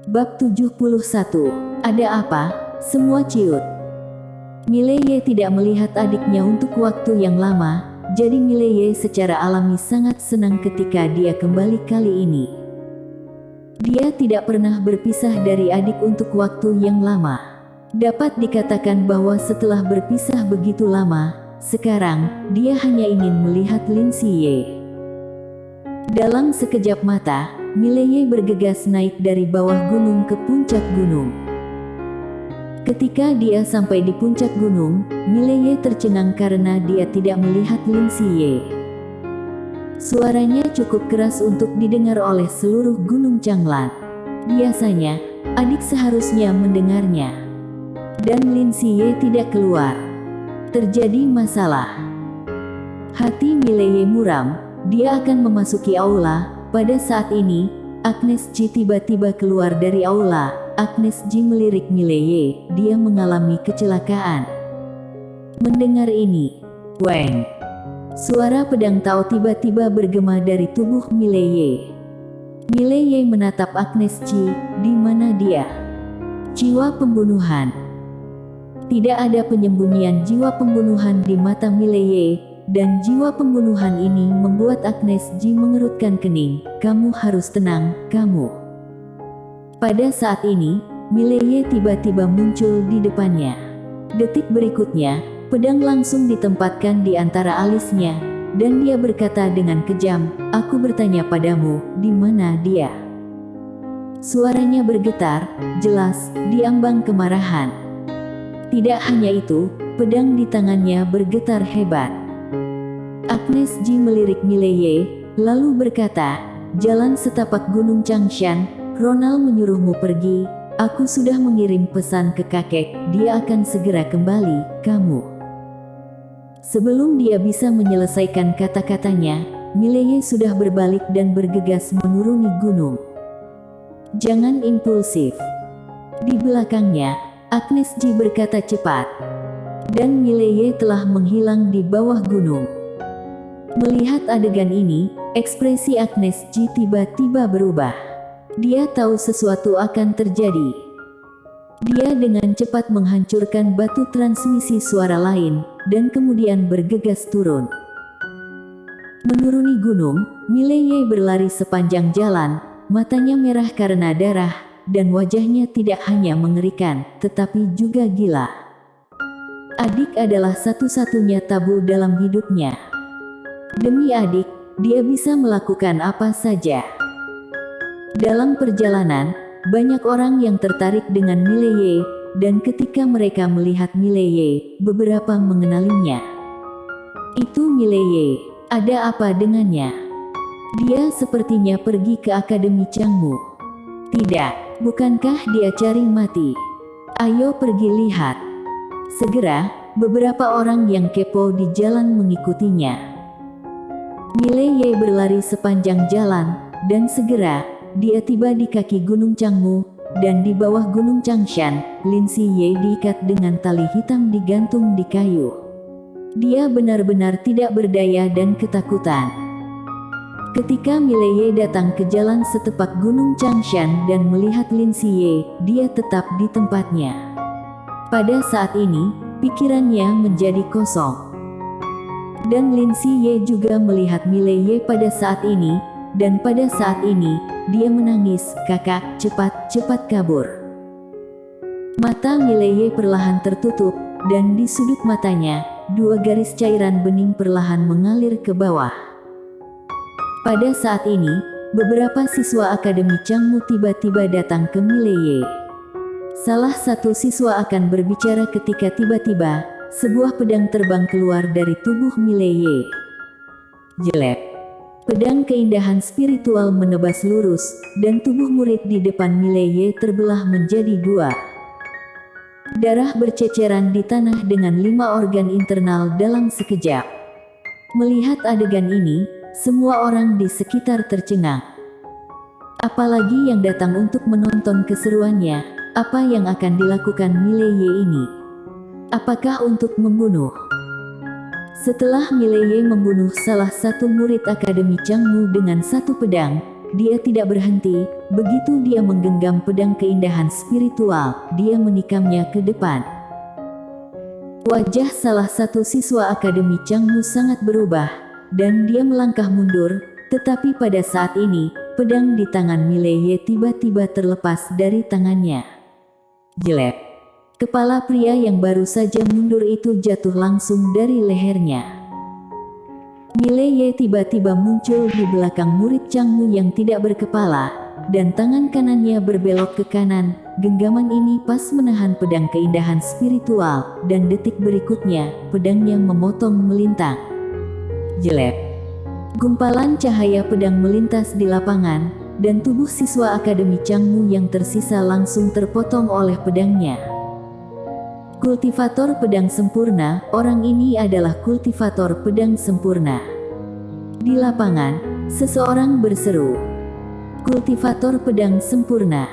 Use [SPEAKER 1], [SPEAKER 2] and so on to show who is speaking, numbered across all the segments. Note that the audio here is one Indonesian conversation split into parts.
[SPEAKER 1] Bab 71. Ada apa? Semua ciut. Mileye tidak melihat adiknya untuk waktu yang lama, jadi Mileye secara alami sangat senang ketika dia kembali kali ini. Dia tidak pernah berpisah dari adik untuk waktu yang lama. Dapat dikatakan bahwa setelah berpisah begitu lama, sekarang dia hanya ingin melihat Lin Siye. Dalam sekejap mata, Mileye bergegas naik dari bawah gunung ke puncak gunung. Ketika dia sampai di puncak gunung, Mileye tercengang karena dia tidak melihat Lin Siye. Suaranya cukup keras untuk didengar oleh seluruh Gunung Changlan. Biasanya, adik seharusnya mendengarnya. Dan Lin Siye tidak keluar. Terjadi masalah. Hati Mileye muram, dia akan memasuki aula. Pada saat ini, Agnes Ji tiba-tiba keluar dari aula. Agnes Ji melirik Mileye, dia mengalami kecelakaan. Mendengar ini, weng! Suara pedang Tao tiba-tiba bergema dari tubuh Mileye. Mileye menatap Agnes Ji, di mana dia? Jiwa pembunuhan. Tidak ada penyembunyian jiwa pembunuhan di mata Mileye. Dan jiwa pembunuhan ini membuat Agnes Ji mengerutkan kening. Kamu harus tenang, kamu. Pada saat ini, Mileye tiba-tiba muncul di depannya. Detik berikutnya, pedang langsung ditempatkan di antara alisnya, dan dia berkata dengan kejam, "Aku bertanya padamu, di mana dia?" Suaranya bergetar, jelas, diambang kemarahan. Tidak hanya itu, pedang di tangannya bergetar hebat. Agnes Ji melirik Mileye, lalu berkata, "Jalan setapak Gunung Changshan, Ronald menyuruhmu pergi. Aku sudah mengirim pesan ke kakek, dia akan segera kembali, kamu." Sebelum dia bisa menyelesaikan kata-katanya, Mileye sudah berbalik dan bergegas menuruni gunung. "Jangan impulsif." Di belakangnya, Agnes Ji berkata cepat. Dan Mileye telah menghilang di bawah gunung. Melihat adegan ini, ekspresi Agnes Ji tiba-tiba berubah. Dia tahu sesuatu akan terjadi. Dia dengan cepat menghancurkan batu transmisi suara lain, dan kemudian bergegas turun. Menuruni gunung, Mileye berlari sepanjang jalan, matanya merah karena darah, dan wajahnya tidak hanya mengerikan, tetapi juga gila. Adik adalah satu-satunya tabu dalam hidupnya. Demi adik, dia bisa melakukan apa saja. Dalam perjalanan, banyak orang yang tertarik dengan Mileye, dan ketika mereka melihat Mileye, beberapa mengenalinya. "Itu Mileye, ada apa dengannya? Dia sepertinya pergi ke Akademi Changmu." "Tidak, bukankah dia cari mati? Ayo pergi lihat." Segera, beberapa orang yang kepo di jalan mengikutinya. Mileye berlari sepanjang jalan, dan segera, dia tiba di kaki Gunung Changmu, dan di bawah Gunung Changshan, Lin Siye diikat dengan tali hitam digantung di kayu. Dia benar-benar tidak berdaya dan ketakutan. Ketika Mileye datang ke jalan setapak Gunung Changshan dan melihat Lin Siye, dia tetap di tempatnya. Pada saat ini, pikirannya menjadi kosong. Dan Lin Siye juga melihat Mileye pada saat ini, dan pada saat ini, dia menangis, "Kakak, cepat kabur." Mata Mileye perlahan tertutup, dan di sudut matanya, dua garis cairan bening perlahan mengalir ke bawah. Pada saat ini, beberapa siswa Akademi Changmu tiba-tiba datang ke Mileye. Salah satu siswa akan berbicara ketika tiba-tiba, sebuah pedang terbang keluar dari tubuh Mileye. Jelek. Pedang keindahan spiritual menebas lurus, dan tubuh murid di depan Mileye terbelah menjadi dua. Darah berceceran di tanah dengan 5 organ internal dalam sekejap. Melihat adegan ini, semua orang di sekitar tercengang. Apalagi yang datang untuk menonton keseruannya, apa yang akan dilakukan Mileye ini? Apakah untuk membunuh? Setelah Mileye membunuh salah satu murid Akademi Changmu dengan satu pedang, dia tidak berhenti. Begitu dia menggenggam pedang keindahan spiritual, dia menikamnya ke depan. Wajah salah satu siswa Akademi Changmu sangat berubah, dan dia melangkah mundur. Tetapi pada saat ini, pedang di tangan Mileye tiba-tiba terlepas dari tangannya. Jelek. Kepala pria yang baru saja mundur itu jatuh langsung dari lehernya. Mileye tiba-tiba muncul di belakang murid Changmu yang tidak berkepala, dan tangan kanannya berbelok ke kanan. Genggaman ini pas menahan pedang keindahan spiritual, dan detik berikutnya, pedangnya memotong melintang. Jelek. Gumpalan cahaya pedang melintas di lapangan, dan tubuh siswa Akademi Changmu yang tersisa langsung terpotong oleh pedangnya. Kultivator pedang sempurna, orang ini adalah kultivator pedang sempurna. Di lapangan, seseorang berseru, "Kultivator pedang sempurna."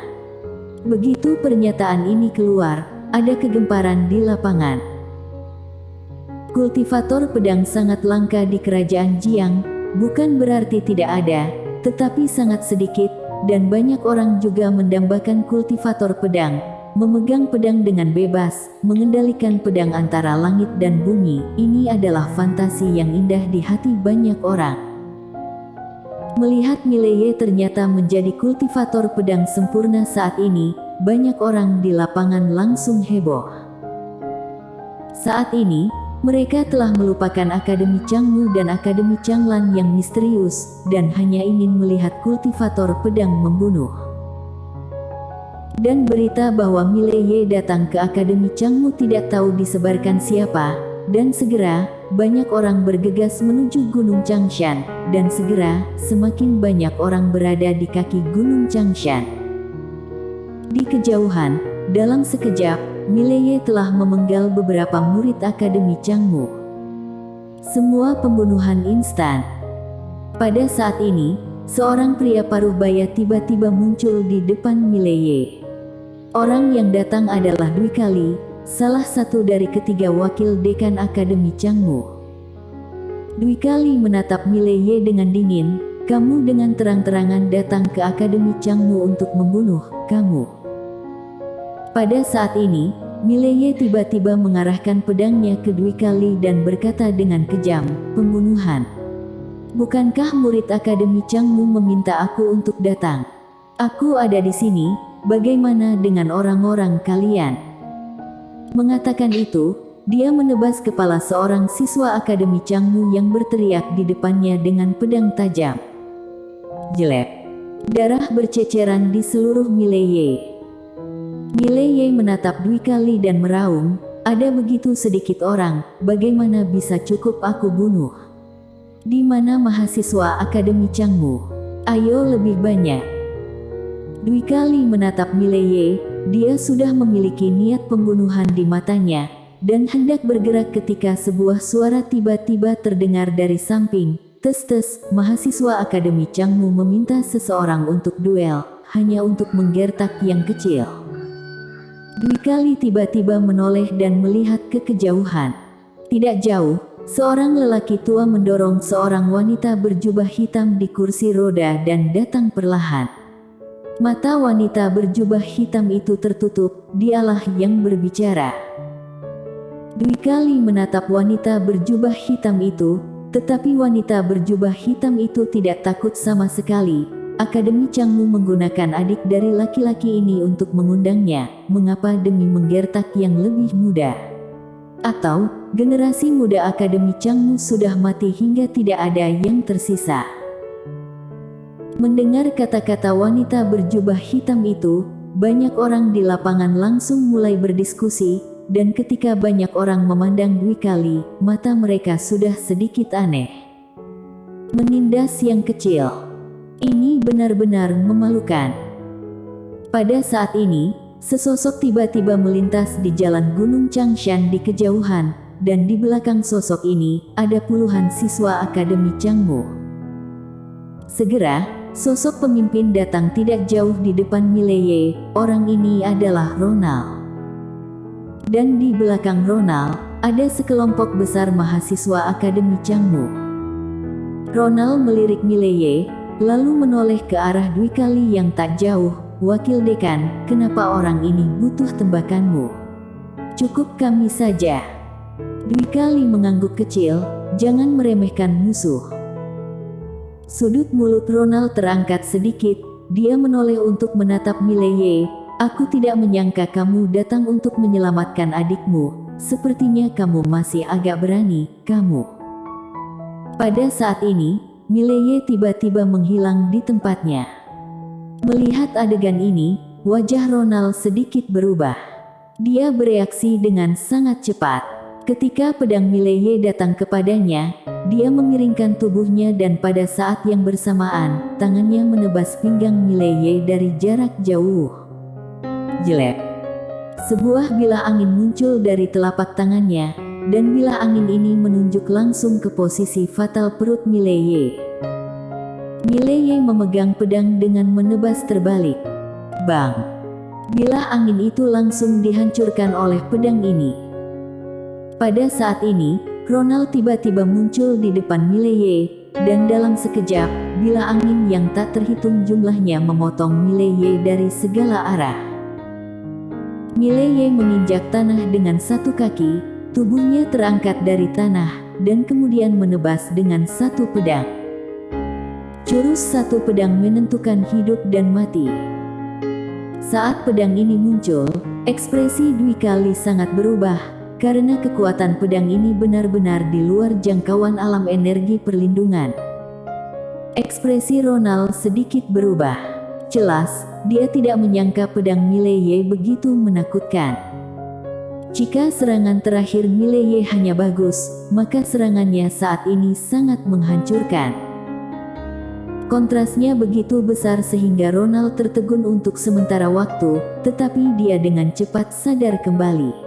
[SPEAKER 1] Begitu pernyataan ini keluar, ada kegemparan di lapangan. Kultivator pedang sangat langka di kerajaan Jiang, bukan berarti tidak ada, tetapi sangat sedikit, dan banyak orang juga mendambakan kultivator pedang, memegang pedang dengan bebas, mengendalikan pedang antara langit dan bumi. Ini adalah fantasi yang indah di hati banyak orang. Melihat Mileye ternyata menjadi kultivator pedang sempurna saat ini, banyak orang di lapangan langsung heboh. Saat ini, mereka telah melupakan Akademi Changmu dan Akademi Changlan yang misterius, dan hanya ingin melihat kultivator pedang membunuh. Dan berita bahwa Mileye datang ke Akademi Changmu tidak tahu disebarkan siapa, dan segera, banyak orang bergegas menuju Gunung Changshan, dan segera, semakin banyak orang berada di kaki Gunung Changshan. Di kejauhan, dalam sekejap, Mileye telah memenggal beberapa murid Akademi Changmu. Semua pembunuhan instan. Pada saat ini, seorang pria paruh baya tiba-tiba muncul di depan Mileye. Orang yang datang adalah Dwi Kali, salah satu dari ketiga wakil dekan Akademi Changmu. Dwi Kali menatap Mileye dengan dingin, "Kamu dengan terang-terangan datang ke Akademi Changmu untuk membunuh kamu." Pada saat ini, Mileye tiba-tiba mengarahkan pedangnya ke Dwi Kali dan berkata dengan kejam, "Pembunuhan. Bukankah murid Akademi Changmu meminta aku untuk datang? Aku ada di sini, bagaimana dengan orang-orang kalian?" Mengatakan itu, dia menebas kepala seorang siswa Akademi Changmu yang berteriak di depannya dengan pedang tajam. Jelek. Darah berceceran di seluruh Mileye. Mileye menatap Dwi Kali dan meraung, "Ada begitu sedikit orang, bagaimana bisa cukup aku bunuh? Di mana mahasiswa Akademi Changmu? Ayo lebih banyak." Dwi Kali menatap Mileye, dia sudah memiliki niat pembunuhan di matanya, dan hendak bergerak ketika sebuah suara tiba-tiba terdengar dari samping, "Tes-tes, mahasiswa Akademi Changmu meminta seseorang untuk duel, hanya untuk menggertak yang kecil." Dwi Kali tiba-tiba menoleh dan melihat ke kejauhan. Tidak jauh, seorang lelaki tua mendorong seorang wanita berjubah hitam di kursi roda dan datang perlahan. Mata wanita berjubah hitam itu tertutup, dialah yang berbicara. Dwi Kali menatap wanita berjubah hitam itu, tetapi wanita berjubah hitam itu tidak takut sama sekali. Akademi Changmu menggunakan adik dari laki-laki ini untuk mengundangnya, mengapa demi menggertak yang lebih muda? Atau, generasi muda Akademi Changmu sudah mati hingga tidak ada yang tersisa? Mendengar kata-kata wanita berjubah hitam itu, banyak orang di lapangan langsung mulai berdiskusi, dan ketika banyak orang memandang Dwi Kali, mata mereka sudah sedikit aneh. Menindas yang kecil. Ini benar-benar memalukan. Pada saat ini, sesosok tiba-tiba melintas di jalan Gunung Changshan di kejauhan, dan di belakang sosok ini, ada puluhan siswa Akademi Changmu. Segera, sosok pemimpin datang tidak jauh di depan Mileye. Orang ini adalah Ronald. Dan di belakang Ronald, ada sekelompok besar mahasiswa Akademi Changmu. Ronald melirik Mileye, lalu menoleh ke arah Dwi Kali yang tak jauh. Wakil dekan, kenapa orang ini butuh tembakanmu? Cukup kami saja. Dwi Kali mengangguk kecil, jangan meremehkan musuh. Sudut mulut Ronald terangkat sedikit, dia menoleh untuk menatap Mileye. Aku tidak menyangka kamu datang untuk menyelamatkan adikmu. Sepertinya kamu masih agak berani, kamu. Pada saat ini, Mileye tiba-tiba menghilang di tempatnya. Melihat adegan ini, wajah Ronald sedikit berubah. Dia bereaksi dengan sangat cepat. Ketika pedang Mileye datang kepadanya, dia memiringkan tubuhnya dan pada saat yang bersamaan, tangannya menebas pinggang Mileye dari jarak jauh. Jelek. Sebuah bilah angin muncul dari telapak tangannya, dan bilah angin ini menunjuk langsung ke posisi fatal perut Mileye. Mileye memegang pedang dengan menebas terbalik. Bang! Bilah angin itu langsung dihancurkan oleh pedang ini. Pada saat ini, Ronald tiba-tiba muncul di depan Mileye, dan dalam sekejap, bilah angin yang tak terhitung jumlahnya memotong Mileye dari segala arah. Mileye menginjak tanah dengan satu kaki, tubuhnya terangkat dari tanah, dan kemudian menebas dengan satu pedang. Jurus satu pedang menentukan hidup dan mati. Saat pedang ini muncul, ekspresi Dwi Kali sangat berubah. Karena kekuatan pedang ini benar-benar di luar jangkauan alam energi perlindungan. Ekspresi Ronald sedikit berubah. Jelas, dia tidak menyangka pedang Mileye begitu menakutkan. Jika serangan terakhir Mileye hanya bagus, maka serangannya saat ini sangat menghancurkan. Kontrasnya begitu besar sehingga Ronald tertegun untuk sementara waktu, tetapi dia dengan cepat sadar kembali.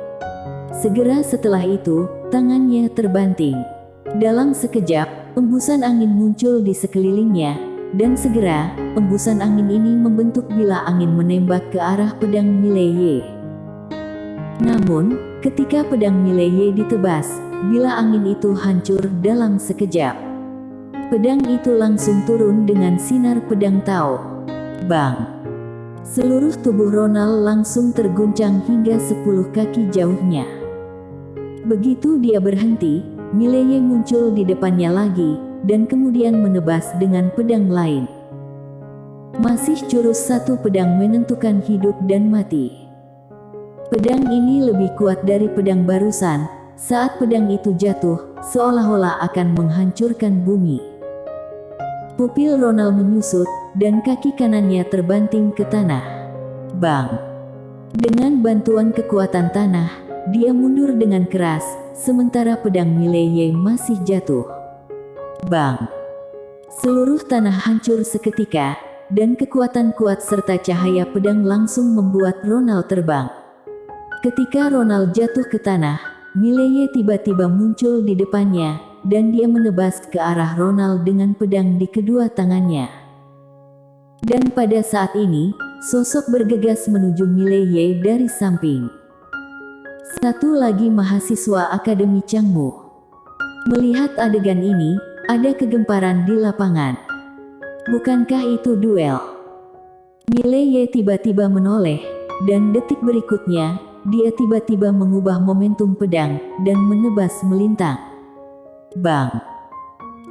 [SPEAKER 1] Segera setelah itu, tangannya terbanting. Dalam sekejap, embusan angin muncul di sekelilingnya, dan segera, embusan angin ini membentuk bilah angin menembak ke arah pedang Mileye. Namun, ketika pedang Mileye ditebas, bilah angin itu hancur dalam sekejap. Pedang itu langsung turun dengan sinar pedang Tao. Bang! Seluruh tubuh Ronald langsung terguncang hingga 10 kaki jauhnya. Begitu dia berhenti, Mileye muncul di depannya lagi, dan kemudian menebas dengan pedang lain. Masih jurus satu pedang menentukan hidup dan mati. Pedang ini lebih kuat dari pedang barusan. Saat pedang itu jatuh, seolah-olah akan menghancurkan bumi. Pupil Ronald menyusut, dan kaki kanannya terbanting ke tanah. Bang! Dengan bantuan kekuatan tanah, dia mundur dengan keras, sementara pedang Mileye masih jatuh. Bang! Seluruh tanah hancur seketika, dan kekuatan kuat serta cahaya pedang langsung membuat Ronald terbang. Ketika Ronald jatuh ke tanah, Mileye tiba-tiba muncul di depannya, dan dia menebas ke arah Ronald dengan pedang di kedua tangannya. Dan pada saat ini, sosok bergegas menuju Mileye dari samping. Satu lagi mahasiswa Akademi Changmu. Melihat adegan ini, ada kegemparan di lapangan. Bukankah itu duel? Mileye tiba-tiba menoleh, dan detik berikutnya, dia tiba-tiba mengubah momentum pedang, dan menebas melintang. Bang!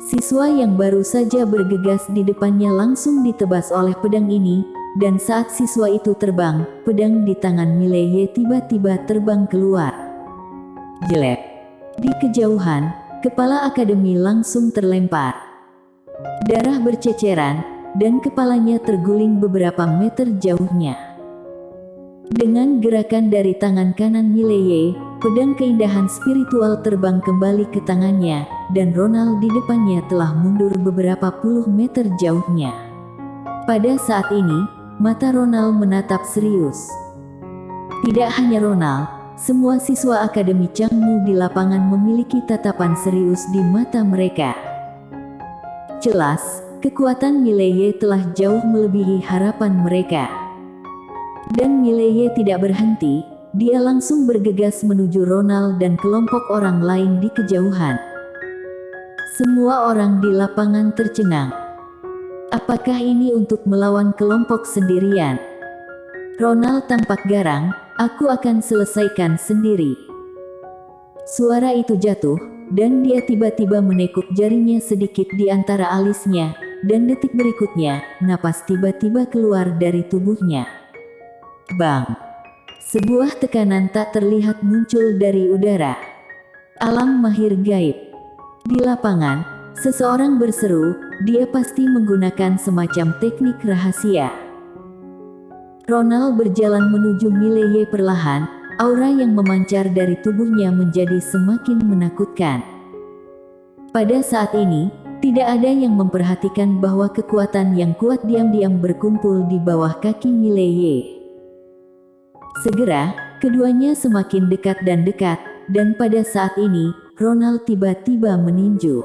[SPEAKER 1] Siswa yang baru saja bergegas di depannya langsung ditebas oleh pedang ini, dan saat siswa itu terbang, pedang di tangan Mileye tiba-tiba terbang keluar. Jelek. Di kejauhan, kepala akademi langsung terlempar. Darah berceceran, dan kepalanya terguling beberapa meter jauhnya. Dengan gerakan dari tangan kanan Mileye, pedang keindahan spiritual terbang kembali ke tangannya, dan Ronald di depannya telah mundur beberapa puluh meter jauhnya. Pada saat ini, mata Ronald menatap serius. Tidak hanya Ronald, semua siswa Akademi Changmu di lapangan memiliki tatapan serius di mata mereka. Jelas, kekuatan Mileye telah jauh melebihi harapan mereka. Dan Mileye tidak berhenti, dia langsung bergegas menuju Ronald dan kelompok orang lain di kejauhan. Semua orang di lapangan tercengang. Apakah ini untuk melawan kelompok sendirian? Ronald tampak garang, aku akan selesaikan sendiri. Suara itu jatuh, dan dia tiba-tiba menekuk jarinya sedikit di antara alisnya, dan detik berikutnya, napas tiba-tiba keluar dari tubuhnya. Bang! Sebuah tekanan tak terlihat muncul dari udara. Alam mahir gaib. Di lapangan, seseorang berseru, dia pasti menggunakan semacam teknik rahasia. Ronald berjalan menuju Mileye perlahan, aura yang memancar dari tubuhnya menjadi semakin menakutkan. Pada saat ini, tidak ada yang memperhatikan bahwa kekuatan yang kuat diam-diam berkumpul di bawah kaki Mileye. Segera, keduanya semakin dekat, dan pada saat ini, Ronald tiba-tiba meninju.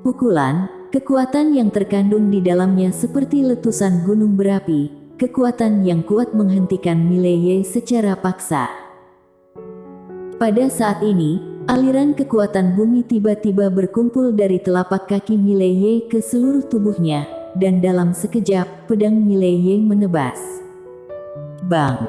[SPEAKER 1] Pukulan, kekuatan yang terkandung di dalamnya seperti letusan gunung berapi, kekuatan yang kuat menghentikan Mileye secara paksa. Pada saat ini, aliran kekuatan bumi tiba-tiba berkumpul dari telapak kaki Mileye ke seluruh tubuhnya, dan dalam sekejap, pedang Mileye menebas. Bang!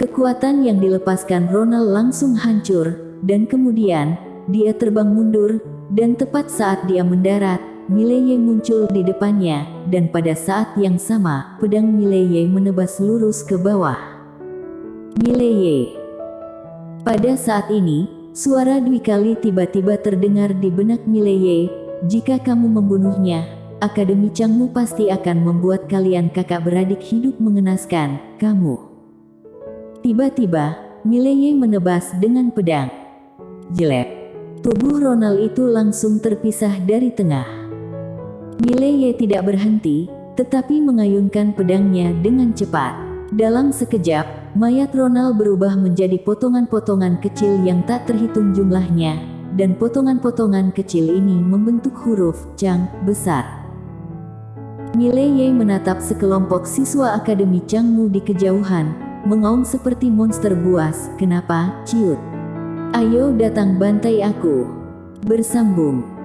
[SPEAKER 1] Kekuatan yang dilepaskan Ronald langsung hancur, dan kemudian, dia terbang mundur, dan tepat saat dia mendarat, Mileye muncul di depannya, dan pada saat yang sama, pedang Mileye menebas lurus ke bawah. Mileye! Pada saat ini, suara Dwi Kali tiba-tiba terdengar di benak Mileye, jika kamu membunuhnya, Akademi Changmu pasti akan membuat kalian kakak beradik hidup mengenaskan, kamu. Tiba-tiba, Mileye menebas dengan pedang. Jelek. Tubuh Ronald itu langsung terpisah dari tengah. Mileye tidak berhenti, tetapi mengayunkan pedangnya dengan cepat. Dalam sekejap, mayat Ronald berubah menjadi potongan-potongan kecil yang tak terhitung jumlahnya, dan potongan-potongan kecil ini membentuk huruf Chang besar. Mileye menatap sekelompok siswa Akademi Changmu di kejauhan, mengaum seperti monster buas. Kenapa, ciut? Ayo datang bantai aku. Bersambung.